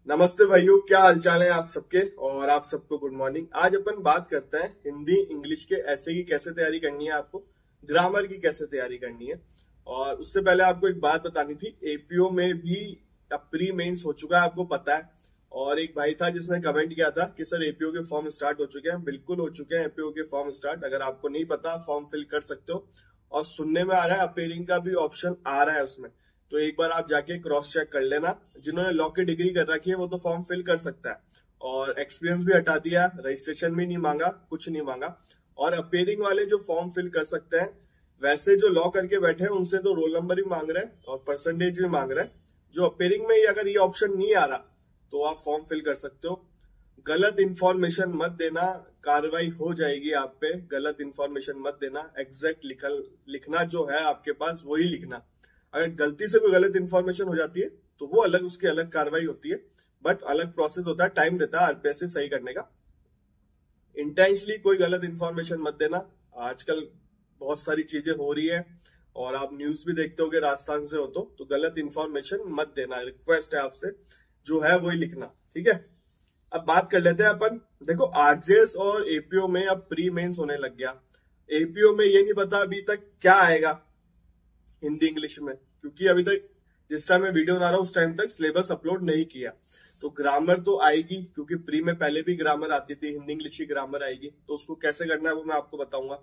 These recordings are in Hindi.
नमस्ते भाइयों, क्या हालचाल है आप सबके। और आप सबको गुड मॉर्निंग। आज अपन बात करते हैं हिंदी इंग्लिश के ऐसे की कैसे तैयारी करनी है, आपको ग्रामर की कैसे तैयारी करनी है। और उससे पहले आपको एक बात बतानी थी, एपीओ में भी अब प्री मेंस हो चुका है, आपको पता है। और एक भाई था जिसने कमेंट किया था कि सर एपीओ के फॉर्म स्टार्ट हो चुके हैं। बिल्कुल हो चुके हैं एपीओ के फॉर्म स्टार्ट। अगर आपको नहीं पता, फॉर्म फिल कर सकते हो। और सुनने में आ रहा है अपेयरिंग का भी ऑप्शन आ रहा है उसमें, तो एक बार आप जाके क्रॉस चेक कर लेना। जिन्होंने लॉ की डिग्री कर रखी है वो तो फॉर्म फिल कर सकता है, और एक्सपीरियंस भी हटा दिया, रजिस्ट्रेशन भी नहीं मांगा, कुछ नहीं मांगा। और अपेयरिंग वाले जो फॉर्म फिल कर सकते हैं, वैसे जो लॉ करके बैठे हैं उनसे तो रोल नंबर भी मांग रहे हैं और परसेंटेज भी मांग रहे हैं। जो अपेयरिंग में ही अगर ये ऑप्शन नहीं आ रहा तो आप फॉर्म फिल कर सकते हो। गलत इंफॉर्मेशन मत देना, कार्रवाई हो जाएगी आप पे। गलत इंफॉर्मेशन मत देना, एग्जैक्ट लिखना जो है आपके पास वही लिखना। अगर गलती से कोई गलत इंफॉर्मेशन हो जाती है तो वो अलग, उसकी अलग कार्रवाई होती है, बट अलग प्रोसेस होता है, टाइम देता है आरपीएससी सही करने का। इंटेंशनली कोई गलत इंफॉर्मेशन मत देना। आजकल बहुत सारी चीजें हो रही है और आप न्यूज भी देखते होगे, राजस्थान से हो तो गलत इंफॉर्मेशन मत देना। रिक्वेस्ट है आपसे, जो है वही लिखना, ठीक है। अब बात कर लेते हैं अपन। देखो, आरजेएस और एपीओ में अब प्री मेंस होने लग गया। एपीओ में ये नहीं पता अभी तक क्या आएगा हिंदी इंग्लिश में, क्योंकि अभी तक जिस टाइम मैं वीडियो बना रहा हूं उस टाइम तक सिलेबस अपलोड नहीं किया। तो ग्रामर तो आएगी, क्योंकि प्री में पहले भी ग्रामर आती थी, हिंदी इंग्लिश की ग्रामर आएगी, तो उसको कैसे करना है वो मैं आपको बताऊंगा।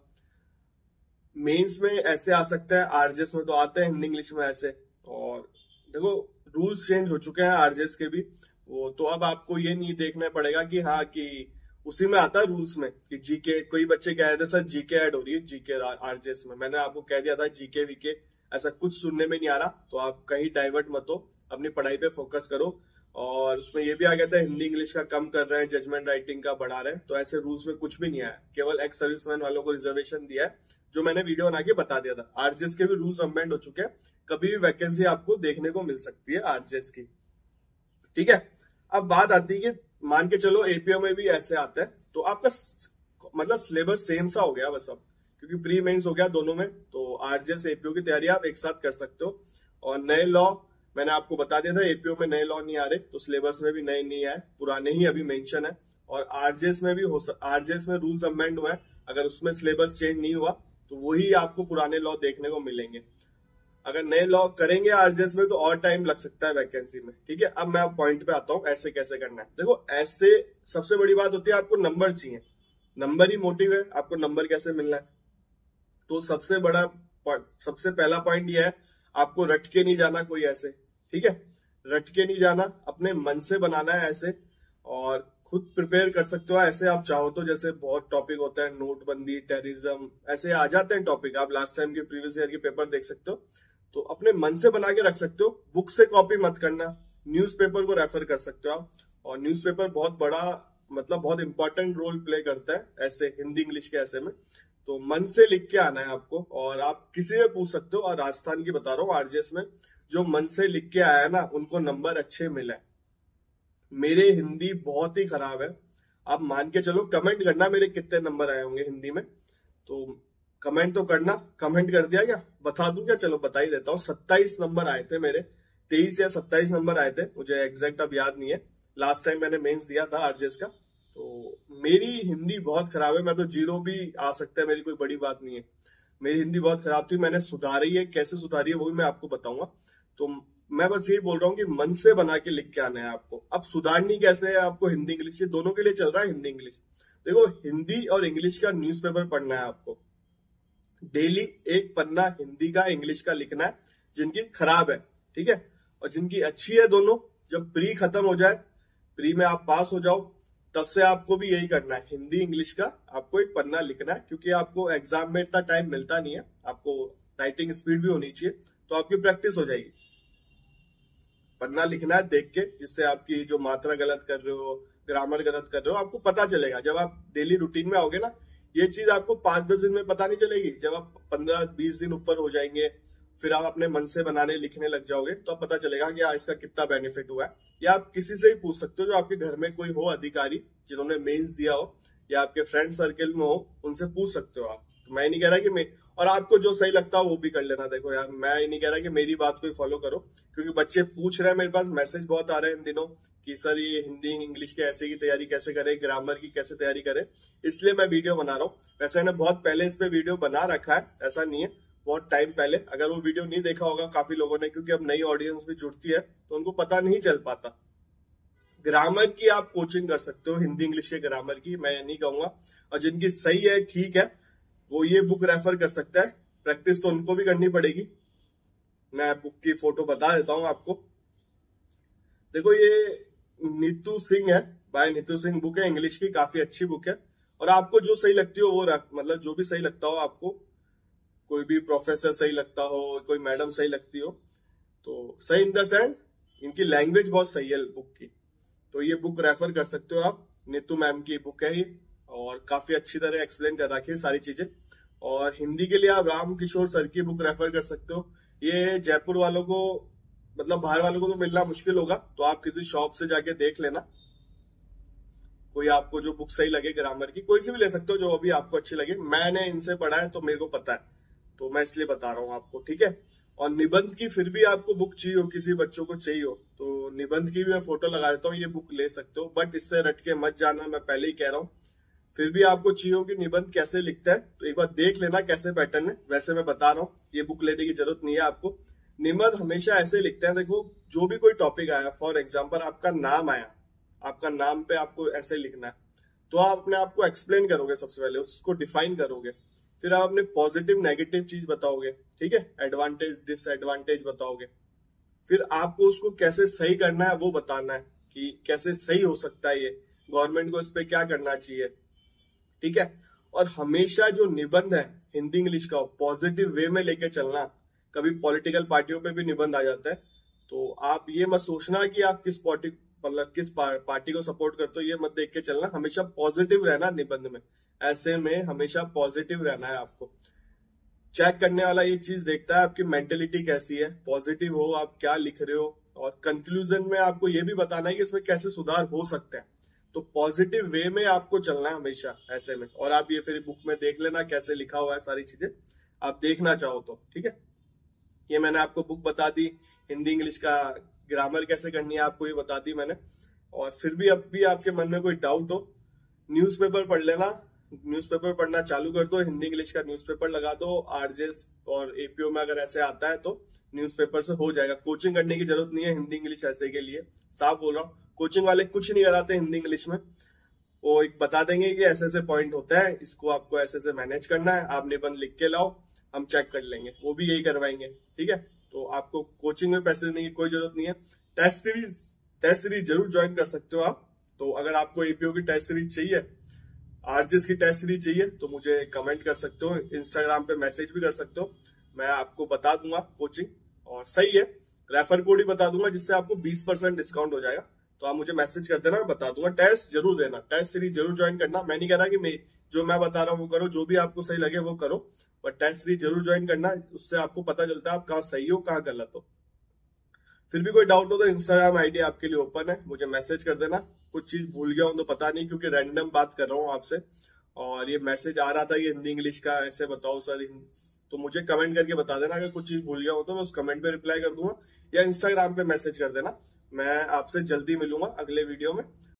मेंस में ऐसे आ सकता है, आरजेएस में तो आते हैं हिंदी इंग्लिश में ऐसे। और देखो, रूल्स चेंज हो चुके हैं आरजेएस के भी, वो तो अब आपको ये नहीं देखना पड़ेगा कि हाँ कि उसी में आता है रूल्स में कि जीके। कोई बच्चे कह रहे थे सर जीके ऐड हो रही है जीके आरजेएस में, मैंने आपको कह दिया था जीके वीके ऐसा कुछ सुनने में नहीं आ रहा। तो आप कहीं डाइवर्ट मत हो, अपनी पढ़ाई पे फोकस करो। और उसमें ये भी आ गया था हिंदी इंग्लिश का कम कर रहे हैं, जजमेंट राइटिंग का बढ़ा रहे हैं, तो ऐसे रूल्स में कुछ भी नहीं आया। केवल एक्स सर्विसमैन वालों को रिजर्वेशन दिया है, जो मैंने वीडियो बना के बता दिया था। आरजेएस के भी रूल्स अमेंड हो चुके हैं, कभी भी वैकेंसी आपको देखने को मिल सकती है आरजेएस की, ठीक है। अब बात आती है कि मान के चलो एपीओ में भी ऐसे आता है, तो आपका मतलब सिलेबस सेम सा हो गया बस अब, क्योंकि प्री मेंस हो गया दोनों में। तो आरजेएस एपीओ की तैयारी आप एक साथ कर सकते हो। और नए लॉ मैंने आपको बता दिया था, एपीओ में नए लॉ नहीं आ रहे, तो सिलेबस में भी नए नहीं आए, पुराने ही अभी मेंशन है। और आरजेएस में भी आरजेएस में रूल्स अमेंड हुआ है, अगर उसमें सिलेबस चेंज नहीं हुआ तो वही आपको पुराने लॉ देखने को मिलेंगे। अगर नए लॉ करेंगे आरजेएस में तो और टाइम लग सकता है वैकेंसी में, ठीक है। अब मैं पॉइंट पे आता हूँ, ऐसे कैसे करना है। देखो, ऐसे सबसे बड़ी बात होती है आपको नंबर चाहिए, नंबर ही मोटिव है, आपको नंबर कैसे मिलना है। तो सबसे पहला पॉइंट ये है, आपको रट के नहीं जाना कोई ऐसे, ठीक है। रट के नहीं जाना, अपने मन से बनाना है ऐसे। और खुद प्रिपेयर कर सकते हो ऐसे आप चाहो तो, जैसे बहुत टॉपिक होता है, नोटबंदी, टेररिज्म, ऐसे आ जाते हैं टॉपिक। आप लास्ट टाइम के प्रीवियस ईयर के पेपर देख सकते हो, तो अपने मन से बना के रख सकते हो। बुक से कॉपी मत करना, न्यूज़पेपर को रेफर कर सकते हो आप। और न्यूज़पेपर बहुत बड़ा, मतलब बहुत इंपॉर्टेंट रोल प्ले करता है ऐसे हिंदी इंग्लिश के ऐसे में। तो मन से लिख के आना है आपको, और आप किसी से पूछ सकते हो। और राजस्थान की बता रहा हूँ, आरजेएस में जो मन से लिख के आया है ना, उनको नंबर अच्छे मिले। मेरे हिंदी बहुत ही खराब है, आप मान के चलो। कमेंट करना मेरे कितने नंबर आए होंगे हिंदी में, तो कमेंट तो करना। कमेंट कर दिया क्या, बता दूं क्या? चलो बता ही देता हूँ। 27 नंबर आए थे मेरे, 23 या 27 नंबर आए थे, मुझे एग्जैक्ट अब याद नहीं है। लास्ट टाइम मैंने मेंस दिया था आरजेएस का। तो मेरी हिंदी बहुत खराब है, मैं तो 0 भी आ सकता है, मेरी कोई बड़ी बात नहीं है। मेरी हिंदी बहुत खराब थी, मैंने सुधारी है, कैसे सुधारी है वो भी मैं आपको बताऊंगा। तो मैं बस यही बोल रहा हूँ कि मन से बना के लिख के आना है आपको। अब सुधारनी कैसे है आपको हिंदी इंग्लिश, ये दोनों के लिए चल रहा है हिंदी इंग्लिश। देखो, हिंदी और इंग्लिश का न्यूज़पेपर पढ़ना है आपको। डेली एक पन्ना हिंदी का इंग्लिश का लिखना है, जिनकी खराब है, ठीक है। और जिनकी अच्छी है दोनों, जब प्री खत्म हो जाए, प्री में आप पास हो जाओ, तब से आपको भी यही करना है, हिंदी इंग्लिश का आपको एक पन्ना लिखना है। क्योंकि आपको एग्जाम में इतना टाइम मिलता नहीं है, आपको राइटिंग स्पीड भी होनी चाहिए, तो आपकी प्रैक्टिस हो जाएगी। पन्ना लिखना है देख के, जिससे आपकी जो मात्रा गलत कर रहे हो, ग्रामर गलत कर रहे हो, आपको पता चलेगा। जब आप डेली रूटीन में आओगे ना, ये चीज आपको 5-10 दिन में पता नहीं चलेगी। जब आप 15-20 दिन ऊपर हो जाएंगे, फिर आप अपने मन से बनाने लिखने लग जाओगे, तो अब पता चलेगा कि इसका कितना बेनिफिट हुआ है। या आप किसी से ही पूछ सकते हो, जो आपके घर में कोई हो अधिकारी जिन्होंने मेंस दिया हो, या आपके फ्रेंड सर्कल में हो, उनसे पूछ सकते हो आप। तो मैं नहीं कह रहा कि और आपको जो सही लगता हो वो भी कर लेना। देखो यार, मैं ये नहीं कह रहा कि मेरी बात को ही फॉलो करो, क्योंकि बच्चे पूछ रहे हैं, मेरे पास मैसेज बहुत आ रहे हैं इन दिनों कि सर ये हिंदी इंग्लिश के ऐसे की तैयारी कैसे करें, ग्रामर की कैसे तैयारी करें, इसलिए मैं वीडियो बना रहा हूँ। वैसे मैंने बहुत पहले इस पे वीडियो बना रखा है, ऐसा नहीं है, बहुत टाइम पहले। अगर वो वीडियो नहीं देखा होगा काफी लोगों ने, क्योंकि अब नई ऑडियंस भी जुड़ती है तो उनको पता नहीं चल पाता। ग्रामर की आप कोचिंग कर सकते हो, हिंदी इंग्लिश के ग्रामर की, मैं नहीं कहूंगा। और जिनकी सही है, ठीक है, वो ये बुक रेफर कर सकता है। प्रैक्टिस तो उनको भी करनी पड़ेगी। मैं बुक की फोटो बता देता हूं आपको। देखो, ये नीतू सिंह है, बाय नीतू सिंह बुक है, इंग्लिश की, काफी अच्छी बुक है। और आपको जो सही लगती हो वो मतलब जो भी सही लगता हो आपको, कोई भी प्रोफेसर सही लगता हो, कोई मैडम सही लगती हो, तो सही इन द सेंस इनकी लैंग्वेज बहुत सही है बुक की, तो ये बुक रेफर कर सकते हो आप। नीतू मैम की बुक है ये, और काफी अच्छी तरह एक्सप्लेन कर रखी है सारी चीजें। और हिंदी के लिए आप राम किशोर सर की बुक रेफर कर सकते हो। ये जयपुर वालों को, मतलब बाहर वालों को तो मिलना मुश्किल होगा, तो आप किसी शॉप से जाके देख लेना, कोई आपको जो बुक सही लगे ग्रामर की, कोई सी भी ले सकते हो जो अभी आपको अच्छी लगे। मैंने इनसे पढ़ा है तो मेरे को पता है, तो मैं इसलिए बता रहा हूँ आपको, ठीक है। और निबंध की फिर भी आपको बुक चाहिए हो, किसी बच्चों को चाहिए हो, तो निबंध की भी मैं फोटो लगा देता हूँ, ये बुक ले सकते हो। बट इससे रट के मत जाना, मैं पहले ही कह रहा हूँ। फिर भी आपको चाहिए हो कि निबंध कैसे लिखता है, तो एक बार देख लेना कैसे पैटर्न है। वैसे मैं बता रहा हूँ, ये बुक लेने की जरूरत नहीं है आपको। निबंध हमेशा ऐसे लिखते हैं, देखो जो भी कोई टॉपिक आया, फॉर एग्जाम्पल आपका नाम आया, आपका नाम पे आपको ऐसे लिखना है, तो आप अपने आप को एक्सप्लेन करोगे, सबसे पहले उसको डिफाइन करोगे, फिर आप अपने पॉजिटिव नेगेटिव चीज बताओगे, ठीक है, एडवांटेज डिसएडवांटेज बताओगे, फिर आपको उसको कैसे सही करना है वो बताना है कि कैसे सही हो सकता है, ये गवर्नमेंट को इस पे क्या करना चाहिए, ठीक है। और हमेशा जो निबंध है हिंदी इंग्लिश का, पॉजिटिव वे में लेके चलना। कभी पॉलिटिकल पार्टियों पे भी निबंध आ जाता है, तो आप ये मत सोचना कि आप किस पार्टी को सपोर्ट करते हो, ये मत देख के चलना। हमेशा पॉजिटिव रहना निबंध में, ऐसे में हमेशा पॉजिटिव रहना है आपको। चेक करने वाला ये चीज देखता है आपकी मेंटेलिटी कैसी है, पॉजिटिव हो, आप क्या लिख रहे हो, और कंक्लूजन में आपको ये भी बताना है कि इसमें कैसे सुधार हो सकते हैं। तो पॉजिटिव वे में आपको चलना है हमेशा ऐसे में। और आप ये फिर बुक में देख लेना कैसे लिखा हुआ है, सारी चीजें आप देखना चाहो तो, ठीक है। ये मैंने आपको बुक बता दी, हिंदी इंग्लिश का ग्रामर कैसे करनी है आपको ये बता दी मैंने। और फिर भी अब भी आपके मन में कोई डाउट हो, न्यूज़पेपर पढ़ लेना, न्यूज़पेपर पढ़ना चालू कर दो, हिंदी इंग्लिश का न्यूज़पेपर लगा दो, आरजेएस और एपीओ में अगर ऐसे आता है तो न्यूज़पेपर से हो जाएगा। कोचिंग करने की जरूरत नहीं है हिंदी इंग्लिश ऐसे के लिए, साफ बोल रहा हूँ। कोचिंग वाले कुछ नहीं कराते हिंदी इंग्लिश में, वो एक बता देंगे कि ऐसे ऐसे पॉइंट होता है, इसको आपको ऐसे ऐसे मैनेज करना है, आप निबंध लिख के लाओ, हम चेक कर लेंगे, वो भी यही करवाएंगे, ठीक है। तो आपको कोचिंग में पैसे देने की कोई जरूरत नहीं है। टेस्ट सीरीज जरूर ज्वाइन कर सकते हो आप। तो अगर आपको एपीओ की टेस्ट सीरीज चाहिए, आरजेएस की टेस्ट सीरीज चाहिए, तो मुझे कमेंट कर सकते हो, इंस्टाग्राम पे मैसेज भी कर सकते हो, मैं आपको बता दूंगा कोचिंग। और सही है, रेफर कोड ही बता दूंगा जिससे आपको 20% डिस्काउंट हो जाएगा, तो आप मुझे मैसेज कर देना, बता दूंगा। टेस्ट जरूर देना, टेस्ट सीरीज जरूर ज्वाइन करना। मैं नहीं कह रहा कि जो मैं बता रहा हूँ वो करो, जो भी आपको सही लगे वो करो, पर टेस्ट सीरीज जरूर ज्वाइन करना, उससे आपको पता चलता है आप कहाँ सही हो कहाँ गलत हो। फिर भी कोई डाउट हो तो इंस्टाग्राम आईडी आपके लिए ओपन है, मुझे मैसेज कर देना। कुछ चीज भूल गया हूं तो पता नहीं, क्योंकि रैंडम बात कर रहा हूँ आपसे, और ये मैसेज आ रहा था ये हिंदी इंग्लिश का ऐसे बताओ सर, तो मुझे कमेंट करके बता देना। अगर कुछ चीज भूल गया हो तो मैं उस कमेंट पे रिप्लाई कर दूंगा, या इंस्टाग्राम पे मैसेज कर देना। मैं आपसे जल्दी मिलूंगा अगले वीडियो में।